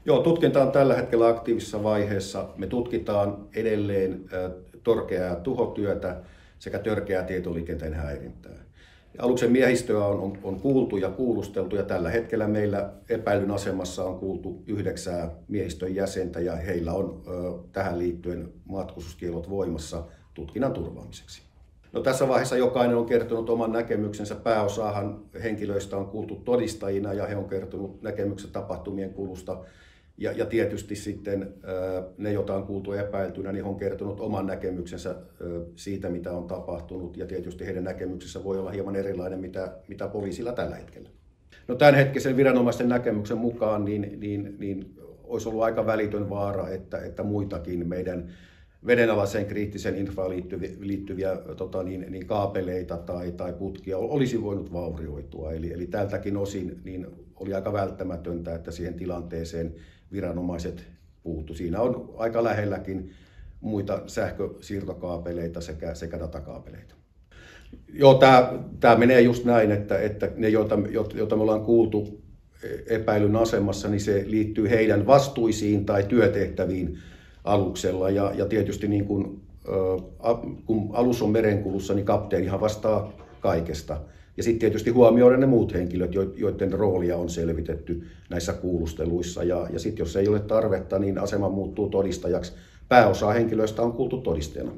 Joo, tutkinta on tällä hetkellä aktiivisessa vaiheessa. Me tutkitaan edelleen törkeää tuhotyötä sekä törkeää tietoliikenteen häirintää. Aluksen miehistöä on kuultu ja kuulusteltu ja tällä hetkellä meillä epäilyn asemassa on kuultu 9 miehistön jäsentä ja heillä on tähän liittyen matkustuskiellot voimassa tutkinnan turvaamiseksi. No, tässä vaiheessa jokainen on kertonut oman näkemyksensä. Pääosahan henkilöistä on kuultu todistajina ja he on kertonut näkemyksen tapahtumien kulusta. Ja tietysti sitten ne, joita on kuultu epäiltynä, niin he on kertonut oman näkemyksensä siitä, mitä on tapahtunut. Ja tietysti heidän näkemyksensä voi olla hieman erilainen, mitä poliisilla tällä hetkellä. No, tämänhetkisen viranomaisten näkemyksen mukaan niin olisi ollut aika välitön vaara, että muitakin meidän vedenalaiseen kriittiseen infraan liittyviä kaapeleita tai putkia olisi voinut vaurioitua. Eli tältäkin osin niin oli aika välttämätöntä, että siihen tilanteeseen viranomaiset puuttu. Siinä on aika lähelläkin muita sähkösiirtokaapeleita sekä datakaapeleita. Joo, tämä menee just näin, että ne, joita me ollaan kuultu epäilyn asemassa, niin se liittyy heidän vastuisiin tai työtehtäviin aluksella. Ja tietysti niin kun alus on merenkulussa, niin kapteenihan vastaa kaikesta. Ja sitten tietysti huomioiden ne muut henkilöt, joiden roolia on selvitetty näissä kuulusteluissa. Ja sitten jos ei ole tarvetta, niin asema muuttuu todistajaksi. Pääosa henkilöistä on kuultu todisteena.